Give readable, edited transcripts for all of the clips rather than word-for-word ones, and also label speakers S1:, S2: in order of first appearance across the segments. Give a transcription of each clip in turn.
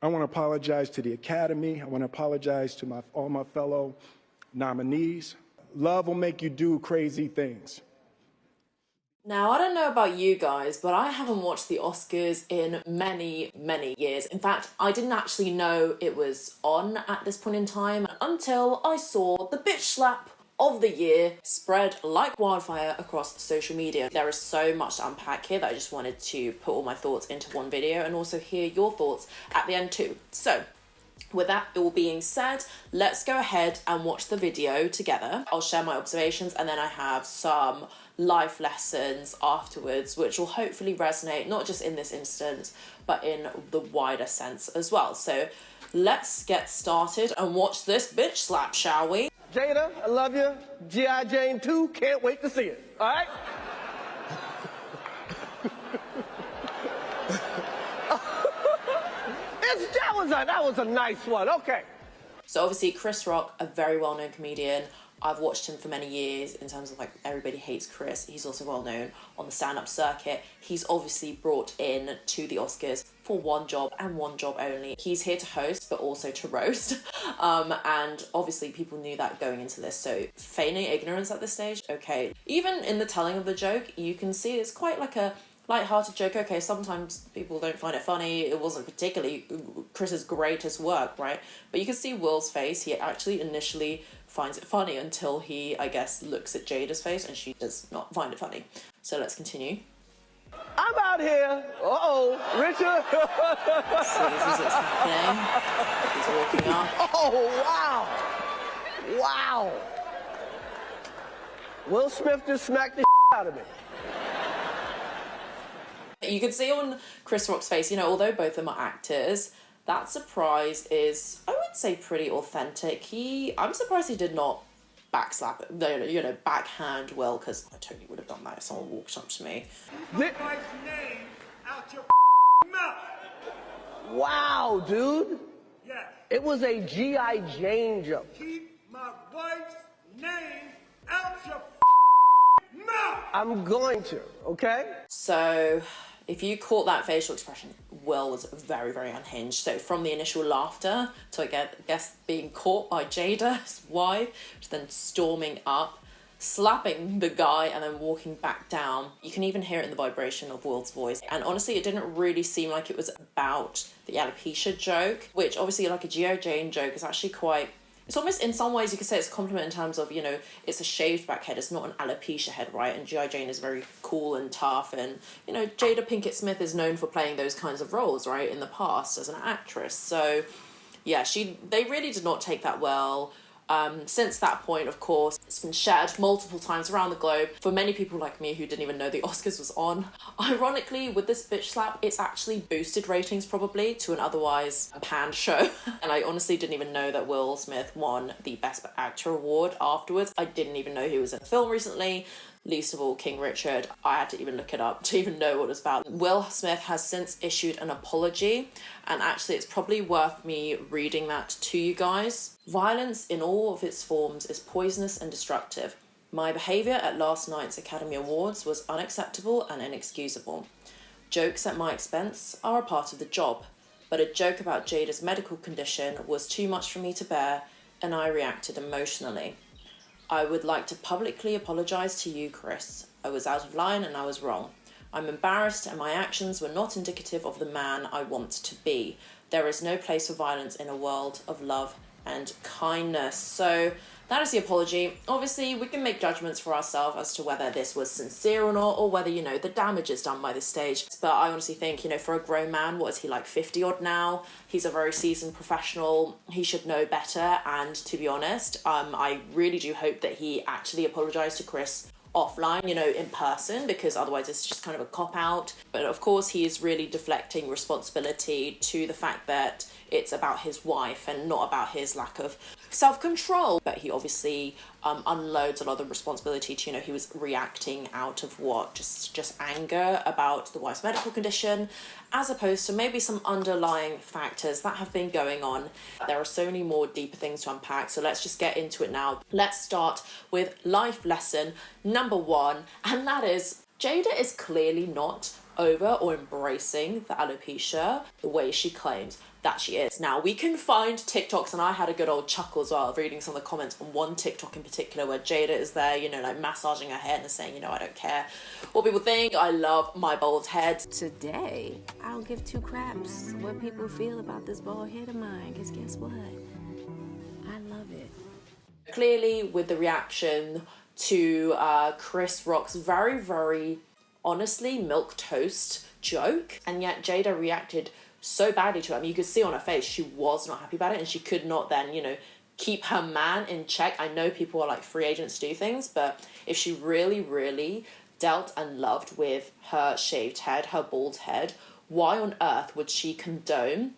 S1: I want to apologize to the Academy. I want to apologize to all my fellow nominees. Love will make you do crazy things.
S2: Now, I don't know about you guys, but I haven't watched the Oscars in many, many years. In fact, I didn't actually know it was on at this point in time until I saw the bitch slap of the year spread like wildfire across social media. There is so much to unpack here that I just wanted to put all my thoughts into one video and also hear your thoughts at the end too. So, with that all being said, let's go ahead and watch the video together. I'll share my observations and then I have some life lessons afterwards, which will hopefully resonate not just in this instance, but in the wider sense as well. So let's get started and watch this bitch slap, shall we?
S3: Jada, I love you. G.I. Jane 2, can't wait to see it. All right? That was a nice one. Okay.
S2: So obviously Chris Rock, a very well-known comedian. I've watched him for many years in terms of like Everybody Hates Chris. He's also well known on the stand-up circuit. He's obviously brought in to the Oscars for one job and one job only. He's here to host, but also to roast. And obviously people knew that going into this. So feigning ignorance at this stage, okay. Even in the telling of the joke, you can see it's quite like a light-hearted joke. Okay, sometimes people don't find it funny. It wasn't particularly Chris's greatest work, right? But you can see Will's face. He actually initially finds it funny until he, I guess, looks at Jada's face and she does not find it funny. So let's continue.
S3: I'm out here. Uh-oh, Richard.
S2: So this is what's happening. He's walking up.
S3: Oh, wow. Wow. Will Smith just smacked the out of me.
S2: You can see on Chris Rock's face, you know, although both of them are actors, that surprise is, I would say, pretty authentic. I'm surprised he did not backhand Will, because I totally would have done that if someone walked up to me.
S4: Keep my wife's name out your mouth.
S3: Wow, dude.
S4: Yes.
S3: It was a G.I. Jane joke.
S4: Keep my wife's name out your mouth.
S3: I'm going to, okay?
S2: So if you caught that facial expression, Will was very, very unhinged. So from the initial laughter to, I guess, being caught by Jada, his wife, to then storming up, slapping the guy and then walking back down. You can even hear it in the vibration of Will's voice. And honestly, it didn't really seem like it was about the alopecia joke, which obviously like a G.I. Jane joke is actually quite... It's almost, in some ways, you could say it's a compliment in terms of, you know, it's a shaved back head. It's not an alopecia head, right? And G.I. Jane is very cool and tough. And, you know, Jada Pinkett Smith is known for playing those kinds of roles, right, in the past as an actress. So, yeah, they really did not take that well. Since that point, of course, it's been shared multiple times around the globe. For many people like me who didn't even know the Oscars was on, ironically, with this bitch slap, it's actually boosted ratings probably to an otherwise panned show. And I honestly didn't even know that Will Smith won the Best Actor award afterwards. I didn't even know he was in a film recently. Least of all King Richard. I had to even look it up to even know what it was about. Will Smith has since issued an apology, and actually it's probably worth me reading that to you guys. Violence in all of its forms is poisonous and destructive. My behaviour at last night's Academy Awards was unacceptable and inexcusable. Jokes at my expense are a part of the job, but a joke about Jada's medical condition was too much for me to bear, and I reacted emotionally. I would like to publicly apologise to you, Chris. I was out of line and I was wrong. I'm embarrassed and my actions were not indicative of the man I want to be. There is no place for violence in a world of love and kindness. So that is the apology. Obviously, we can make judgments for ourselves as to whether this was sincere or not, or whether, you know, the damage is done by this stage. But I honestly think, you know, for a grown man, what is he, like 50 odd now? He's a very seasoned professional. He should know better. And to be honest, I really do hope that he actually apologised to Chris offline, you know, in person, because otherwise it's just kind of a cop-out. But of course, he is really deflecting responsibility to the fact that it's about his wife and not about his lack of self-control. But he obviously unloads a lot of responsibility to, you know, he was reacting out of what, just anger about the wife's medical condition, as opposed to maybe some underlying factors that have been going on. There are so many more deeper things to unpack, so let's just get into it now. Let's start with life lesson number 1, and that is Jada is clearly not over or embracing the alopecia the way she claims that she is. Now, we can find TikToks, and I had a good old chuckle as well reading some of the comments on one TikTok in particular where Jada is there, you know, like massaging her head and saying, you know, I don't care what people think, I love my bald head.
S5: Today, I don't give two craps what people feel about this bald head of mine, because guess what? I love it.
S2: Clearly, with the reaction to Chris Rock's very, very honestly milquetoast joke, and yet Jada reacted so badly to it. I mean, you could see on her face she was not happy about it, and she could not then, you know, keep her man in check. I know people are like free agents to do things, but if she really, really dealt and loved with her shaved head, her bald head, why on earth would she condone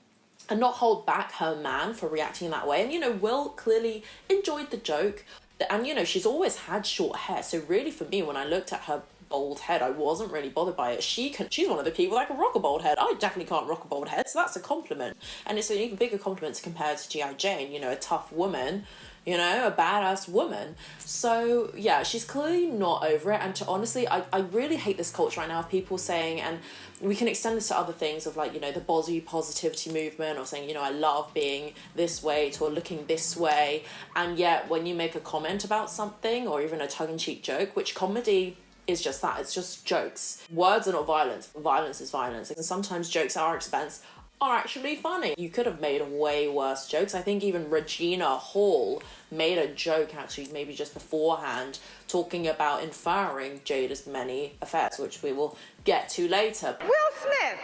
S2: and not hold back her man for reacting in that way? And, you know, Will clearly enjoyed the joke. And, you know, she's always had short hair. So really for me, when I looked at her bald head, I wasn't really bothered by it. She's one of the people that can rock a bald head. I definitely can't rock a bald head, so that's a compliment. And it's an even bigger compliment compared to G.I. Jane, you know, a tough woman, you know, a badass woman. So yeah, she's clearly not over it. And to honestly, I really hate this culture right now of people saying, and we can extend this to other things of like, you know, the body positivity movement, or saying, you know, I love being this way or looking this way. And yet when you make a comment about something, or even a tongue-in-cheek joke, which comedy is just that, it's just jokes. Words are not violence. Violence is violence. And sometimes jokes at our expense are actually funny. You could have made way worse jokes. I think even Regina Hall made a joke actually maybe just beforehand talking about inferring Jada's many affairs, which we will get to later.
S6: Will Smith,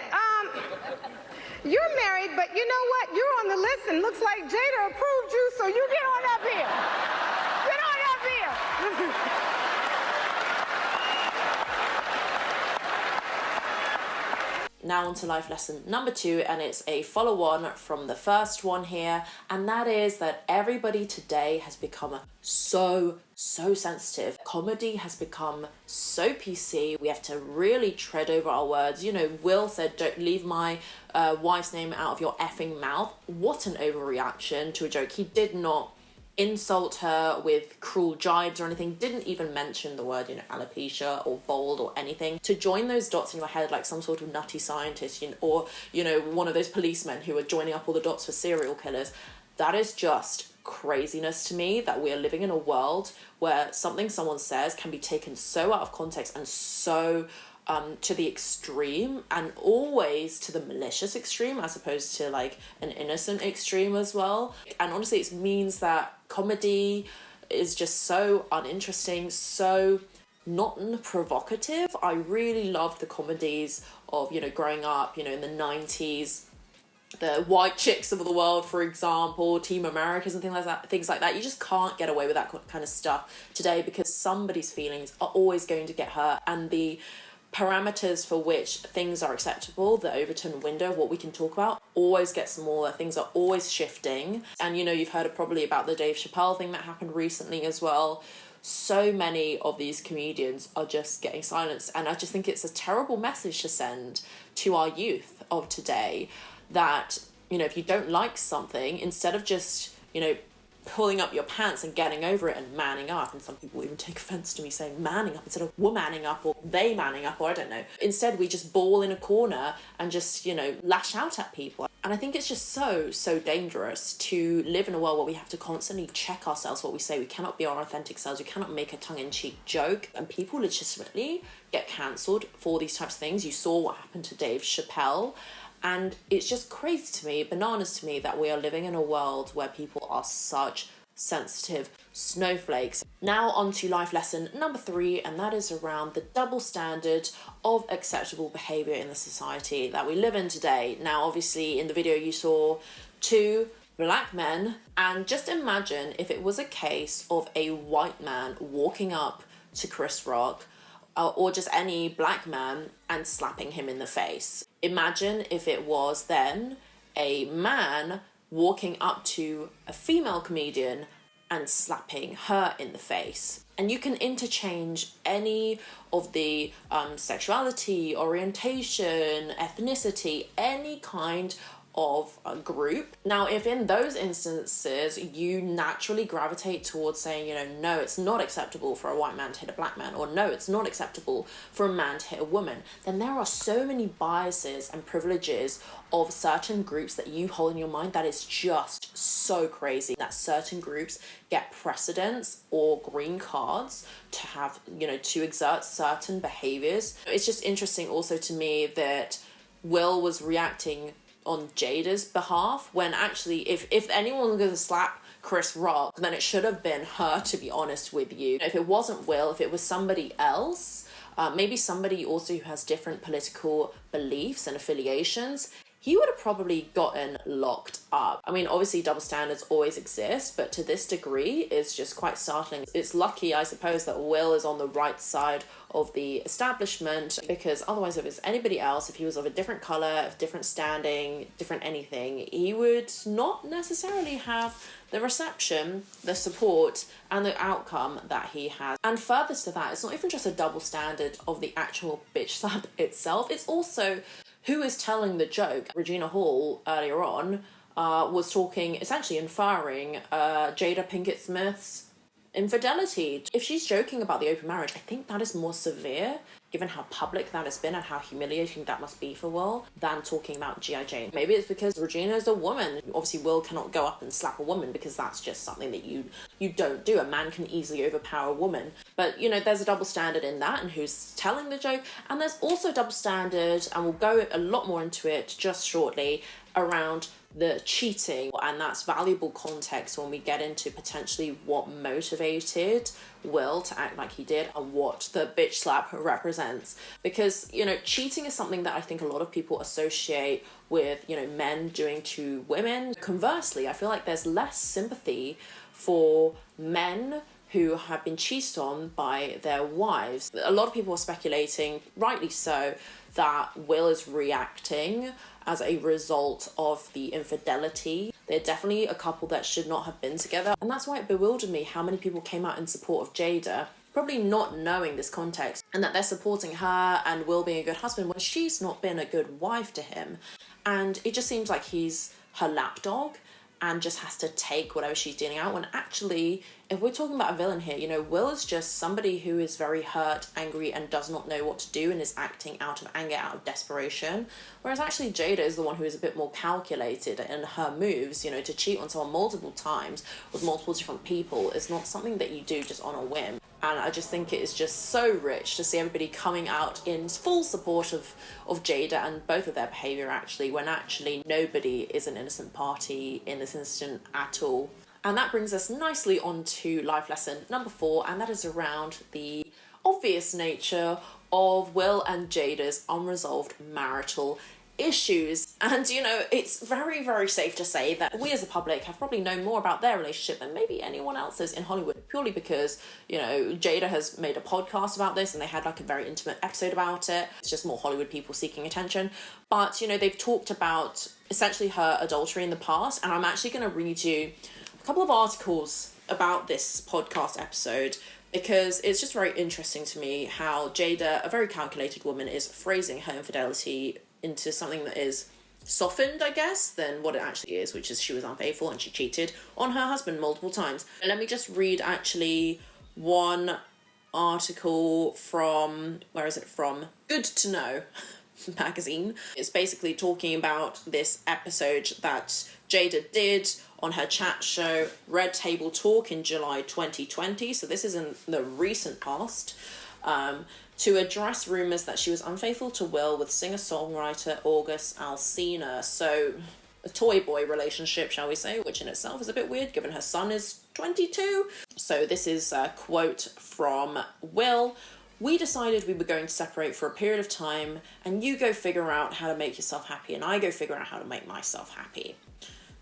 S6: you're married, but you know what? You're on the list and looks like Jada approved you, so you get on up here. Get on up here.
S2: Now on to life lesson number 2, and it's a follow-on from the first one here, and that is that everybody today has become so sensitive. Comedy has become so PC. We have to really tread over our words. You know, Will said, don't leave my wife's name out of your effing mouth. What an overreaction to a joke. He did not insult her with cruel jibes or anything, didn't even mention the word, you know, alopecia or bald or anything. To join those dots in your head like some sort of nutty scientist, you know, or, you know, one of those policemen who are joining up all the dots for serial killers, that is just craziness to me, that we are living in a world where something someone says can be taken so out of context and so to the extreme, and always to the malicious extreme as opposed to like an innocent extreme as well. And honestly, it means that comedy is just so uninteresting, so not provocative. I really loved the comedies of, you know, growing up, you know, in the 90s, the White Chicks of the world, for example, Team Americas and things like that. You just can't get away with that kind of stuff today, because somebody's feelings are always going to get hurt, and the parameters for which things are acceptable, the Overton window of what we can talk about, always gets smaller. Things are always shifting. And, you know, you've heard probably about the Dave Chappelle thing that happened recently as well. So many of these comedians are just getting silenced, and I just think it's a terrible message to send to our youth of today, that, you know, if you don't like something, instead of just, you know, pulling up your pants and getting over it and manning up, and some people even take offense to me saying manning up instead of womanning up or they manning up, or I don't know. Instead, we just bawl in a corner and just, you know, lash out at people. And I think it's just so dangerous to live in a world where we have to constantly check ourselves, what we say. We cannot be our authentic selves. We cannot make a tongue-in-cheek joke, and people legitimately get cancelled for these types of things. You saw what happened to Dave Chappelle. And it's just crazy to me, bananas to me, that we are living in a world where people are such sensitive snowflakes. Now on to life lesson number 3, and that is around the double standard of acceptable behaviour in the society that we live in today. Now, obviously, in the video you saw 2 black men, and just imagine if it was a case of a white man walking up to Chris Rock, or just any black man, and slapping him in the face. Imagine if it was then a man walking up to a female comedian and slapping her in the face. And you can interchange any of the sexuality, orientation, ethnicity, any kind of a group. Now, if in those instances you naturally gravitate towards saying, you know, no, it's not acceptable for a white man to hit a black man, or no, it's not acceptable for a man to hit a woman, then there are so many biases and privileges of certain groups that you hold in your mind that is just so crazy that certain groups get precedence or green cards to have, you know, to exert certain behaviors. It's just interesting also to me that Will was reacting on Jada's behalf when actually if anyone was going to slap Chris Rock, then it should have been her, to be honest with you. If it wasn't Will, if it was somebody else, maybe somebody also who has different political beliefs and affiliations, he would have probably gotten locked up. I mean, obviously double standards always exist, but to this degree is just quite startling. It's lucky, I suppose, that Will is on the right side of the establishment, because otherwise if it's anybody else, if he was of a different colour, of different standing, different anything, he would not necessarily have the reception, the support, and the outcome that he has. And further to that, it's not even just a double standard of the actual bitch slap itself, it's also who is telling the joke. Regina Hall earlier on was talking, essentially inferring Jada Pinkett Smith's infidelity. If she's joking about the open marriage, I think that is more severe, given how public that has been and how humiliating that must be for Will, than talking about G.I. Jane. Maybe it's because Regina is a woman. Obviously, Will cannot go up and slap a woman because that's just something that you don't do. A man can easily overpower a woman. But, you know, there's a double standard in that and who's telling the joke. And there's also a double standard, and we'll go a lot more into it just shortly, around the cheating, and that's valuable context when we get into potentially what motivated Will to act like he did and what the bitch slap represents. Because, you know, cheating is something that I think a lot of people associate with, you know, men doing to women. Conversely, I feel like there's less sympathy for men who have been cheated on by their wives. A lot of people are speculating, rightly so, that Will is reacting as a result of the infidelity. They're definitely a couple that should not have been together. And that's why it bewildered me how many people came out in support of Jada, probably not knowing this context, and that they're supporting her and Will being a good husband when she's not been a good wife to him. And it just seems like he's her lapdog and just has to take whatever she's dealing out, when actually, if we're talking about a villain here, you know, Will is just somebody who is very hurt, angry, and does not know what to do and is acting out of anger, out of desperation. Whereas actually Jada is the one who is a bit more calculated in her moves. You know, to cheat on someone multiple times with multiple different people is not something that you do just on a whim. And I just think it is just so rich to see everybody coming out in full support of Jada and both of their behaviour, actually, when actually nobody is an innocent party in this instant at all. And that brings us nicely on to life lesson number 4, and that is around the obvious nature of Will and Jada's unresolved marital issues. And, you know, it's very, very safe to say that we as a public have probably known more about their relationship than maybe anyone else's in Hollywood, purely because, you know, Jada has made a podcast about this and they had like a very intimate episode about it. It's just more Hollywood people seeking attention. But, you know, they've talked about essentially her adultery in the past, and I'm actually going to read you a couple of articles about this podcast episode, because it's just very interesting to me how Jada, a very calculated woman, is phrasing her infidelity into something that is softened, I guess, than what it actually is, which is she was unfaithful and she cheated on her husband multiple times. And let me just read actually one article from, where is it from? Good to Know magazine. It's basically talking about this episode that Jada did on her chat show Red Table Talk in July 2020. So this is in the recent past. To address rumours that she was unfaithful to Will with singer-songwriter August Alsina. So a toy boy relationship, shall we say, which in itself is a bit weird given her son is 22. So this is a quote from Will. "We decided we were going to separate for a period of time, and you go figure out how to make yourself happy, and I go figure out how to make myself happy."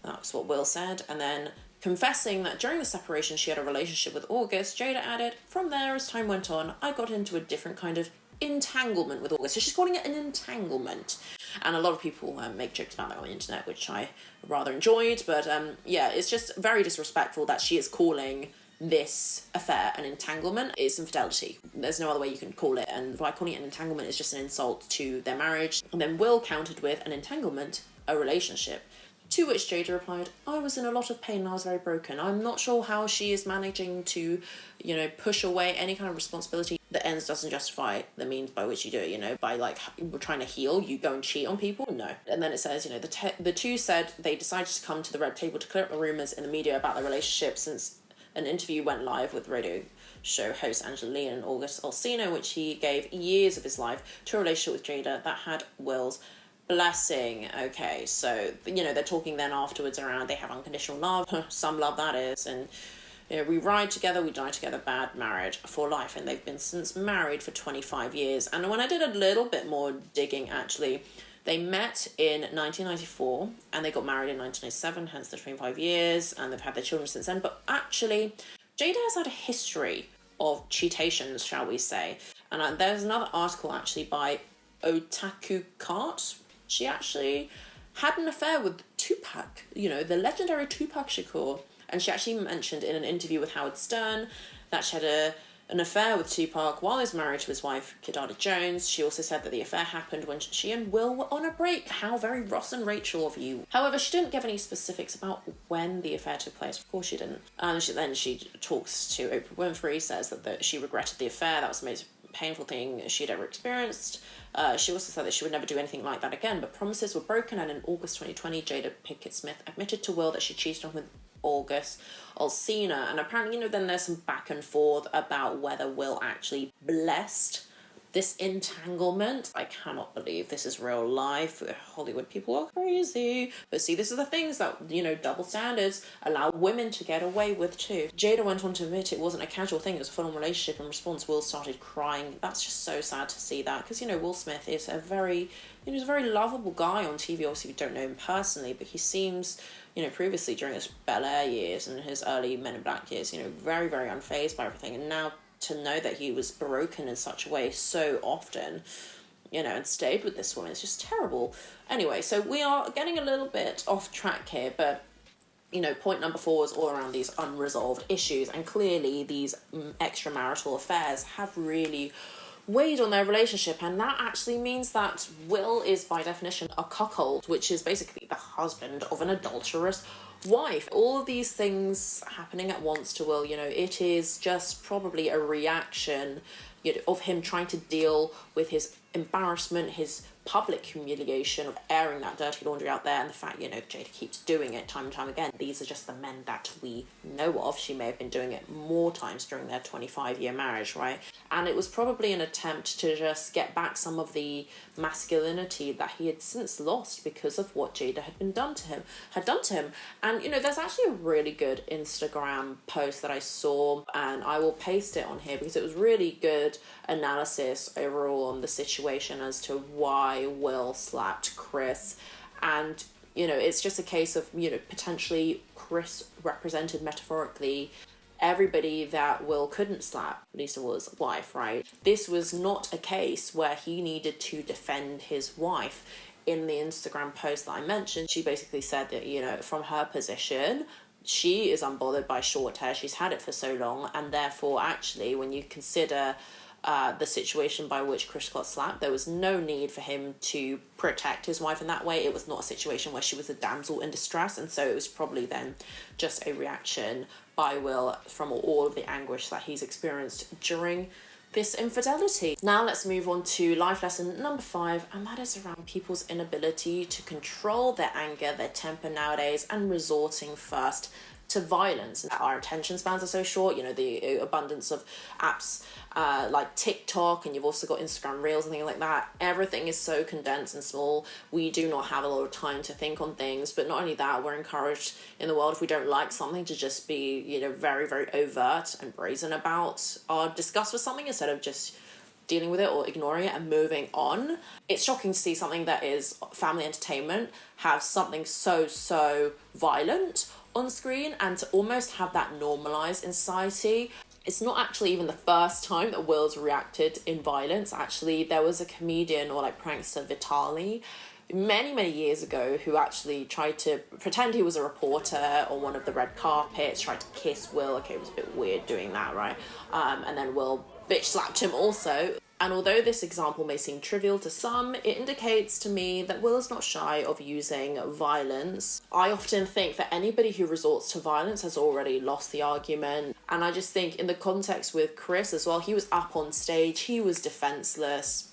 S2: That's what Will said. And then, confessing that during the separation she had a relationship with August, Jada added, "From there, as time went on, I got into a different kind of entanglement with August." So she's calling it an entanglement. And a lot of people make jokes about that on the internet, which I rather enjoyed. But yeah, it's just very disrespectful that she is calling this affair an entanglement. It's infidelity. There's no other way you can call it. And by calling it an entanglement, it's just an insult to their marriage. And then Will countered with, "An entanglement? a relationship. To which Jada replied, I was in a lot of pain and I was very broken. I'm not sure how she is managing to, push away any kind of responsibility. The ends doesn't justify the means by which you do it, by like trying to heal, you go and cheat on people? No. And then it says, the two said they decided to come to the red table to clear up the rumours in the media about their relationship since an interview went live with radio show host Angelina and August Alsina, in which he gave years of his life to a relationship with Jada that had Will's blessing. Okay, so they're talking then afterwards around they have unconditional love, some love that is, and we ride together, we die together, bad marriage for life, and they've been since married for 25 years. And when I did a little bit more digging, actually, they met in 1994 and they got married in 1997, hence the 25 years, and they've had their children since then. But actually, Jada has had a history of cheatations, shall we say. And there's another article actually by Otaku Cart. She actually had an affair with Tupac, the legendary Tupac Shakur. And she actually mentioned in an interview with Howard Stern that she had an affair with Tupac while he was married to his wife, Kidada Jones. She also said that the affair happened when she and Will were on a break. How very Ross and Rachel of you. However, she didn't give any specifics about when the affair took place. Of course she didn't. And she talks to Oprah Winfrey, says that she regretted the affair. That was the most painful thing she'd ever experienced. She also said that she would never do anything like that again, but promises were broken, and in August 2020, Jada Pinkett Smith admitted to Will that she cheated on with August Alsina, and apparently, then there's some back and forth about whether Will actually blessed this entanglement. I cannot believe this is real life. Hollywood people are crazy. But see, this is the things that, double standards allow women to get away with too. Jada went on to admit it wasn't a casual thing, it was a full-on relationship. In response, Will started crying. That's just so sad to see that, because, Will Smith is a very lovable guy on TV. Obviously, we don't know him personally, but he seems, previously during his Bel Air years and his early Men in Black years, very, very unfazed by everything. And now to know that he was broken in such a way so often, and stayed with this woman, it's just terrible. Anyway, so we are getting a little bit off track here, but point number 4 is all around these unresolved issues, and clearly these extramarital affairs have really weighed on their relationship, and that actually means that Will is by definition a cuckold, which is basically the husband of an adulterous wife. All of these things happening at once to Will, it is just probably a reaction of him trying to deal with his embarrassment, his public humiliation of airing that dirty laundry out there, and the fact, Jada keeps doing it time and time again. These are just the men that we know of. She may have been doing it more times during their 25-year marriage, right? And it was probably an attempt to just get back some of the masculinity that he had since lost because of what Jada had done to him. And, there's actually a really good Instagram post that I saw, and I will paste it on here because it was really good analysis overall on the situation as to why Will slapped Chris. And it's just a case of potentially Chris represented metaphorically everybody that Will couldn't slap, at least Will's wife, right? This was not a case where he needed to defend his wife. In the Instagram post that I mentioned, she basically said that from her position, she is unbothered by short hair. She's had it for so long, and therefore actually when you consider the situation by which Chris got slapped, there was no need for him to protect his wife in that way. It was not a situation where she was a damsel in distress, and so it was probably then just a reaction by Will from all of the anguish that he's experienced during this infidelity. Now let's move on to life lesson number 5, and that is around people's inability to control their anger, their temper nowadays, and resorting first to violence. Our attention spans are so short, the abundance of apps like TikTok, and you've also got Instagram Reels and things like that. Everything is so condensed and small. We do not have a lot of time to think on things, but not only that, we're encouraged in the world, if we don't like something, to just be, very, very overt and brazen about our disgust with something instead of just dealing with it or ignoring it and moving on. It's shocking to see something that is family entertainment have something so violent on screen, and to almost have that normalized in society. It's not actually even the first time that Will's reacted in violence. Actually, there was a comedian or prankster, Vitali, many years ago, who actually tried to pretend he was a reporter on one of the red carpets, tried to kiss Will. Okay, it was a bit weird doing that, right? And then Will bitch slapped him also. And although this example may seem trivial to some, it indicates to me that Will is not shy of using violence. I often think that anybody who resorts to violence has already lost the argument. And I just think in the context with Chris as well, he was up on stage, he was defenseless.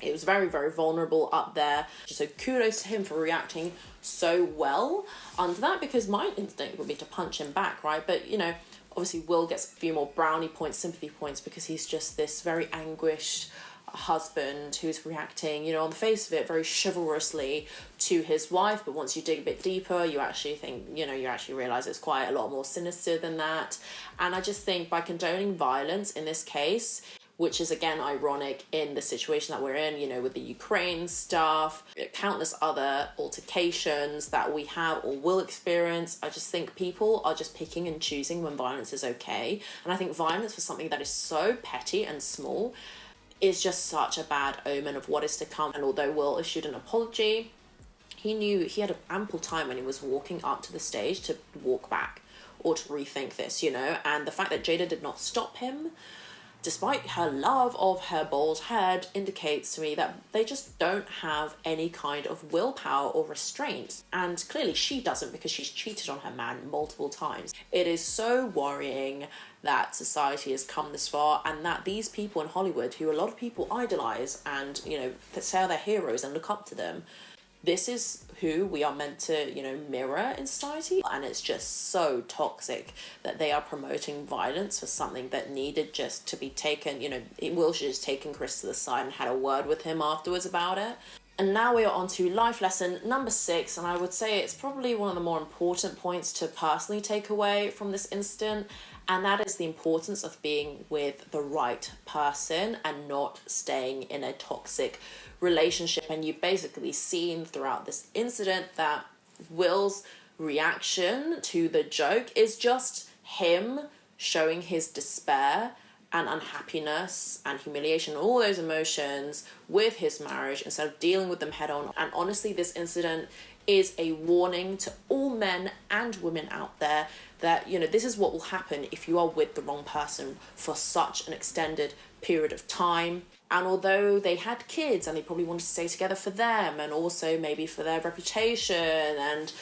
S2: It was very, very vulnerable up there. So kudos to him for reacting so well under that, because my instinct would be to punch him back, right? But, you know, obviously Will gets a few more brownie points, sympathy points, because he's just this very anguished husband who's reacting, you know, on the face of it, very chivalrously to his wife. But once you dig a bit deeper, you actually think, you know, you actually realise it's quite a lot more sinister than that. And I just think by condoning violence in this case, which is again ironic in the situation that we're in, you know, with the Ukraine stuff, countless other altercations that we have or will experience. I just think people are just picking and choosing when violence is okay. And I think violence for something that is so petty and small is just such a bad omen of what is to come. And although Will issued an apology, he knew he had ample time when he was walking up to the stage to walk back or to rethink this, you know. And the fact that Jada did not stop him, despite her love of her bald head, indicates to me that they just don't have any kind of willpower or restraint. And clearly she doesn't, because she's cheated on her man multiple times. It is so worrying that society has come this far, and that these people in Hollywood, who a lot of people idolise and, you know, say are their heroes and look up to them, this is who we are meant to, you know, mirror in society. And it's just so toxic that they are promoting violence for something that needed just to be taken, you know, Will should have just taken Chris to the side and had a word with him afterwards about it. And now we are on to life lesson number 6, and I would say it's probably one of the more important points to personally take away from this incident, and that is the importance of being with the right person and not staying in a toxic relationship. And you've basically seen throughout this incident that Will's reaction to the joke is just him showing his despair and unhappiness and humiliation, all those emotions with his marriage, instead of dealing with them head on. And honestly, this incident is a warning to all men and women out there that, you know, this is what will happen if you are with the wrong person for such an extended period of time. And although they had kids and they probably wanted to stay together for them and also maybe for their reputation, and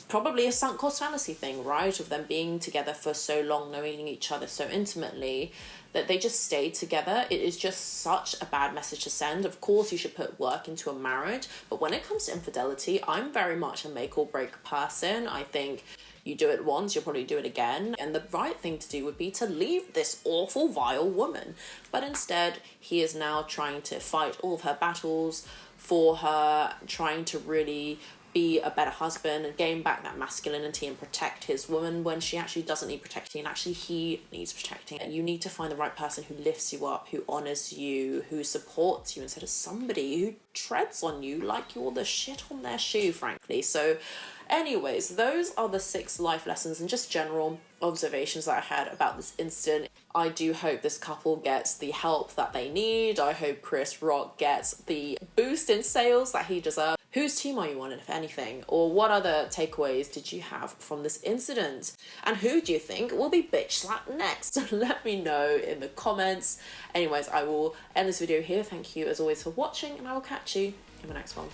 S2: probably a sunk cost fallacy thing, right, of them being together for so long, knowing each other so intimately, that they just stayed together. It is just such a bad message to send. Of course, you should put work into a marriage, but when it comes to infidelity, I'm very much a make or break person. I think you do it once, you'll probably do it again. And the right thing to do would be to leave this awful, vile woman. But instead, he is now trying to fight all of her battles for her, trying to really be a better husband and gain back that masculinity and protect his woman when she actually doesn't need protecting, and actually he needs protecting. You need to find the right person who lifts you up, who honours you, who supports you, instead of somebody who treads on you like you're the shit on their shoe, frankly. So anyways, those are the 6 life lessons and just general observations that I had about this incident. I do hope this couple gets the help that they need. I hope Chris Rock gets the boost in sales that he deserves. Whose team are you on, if anything? Or what other takeaways did you have from this incident? And who do you think will be bitch slapped next? Let me know in the comments. Anyways, I will end this video here. Thank you as always for watching, and I will catch you in the next one.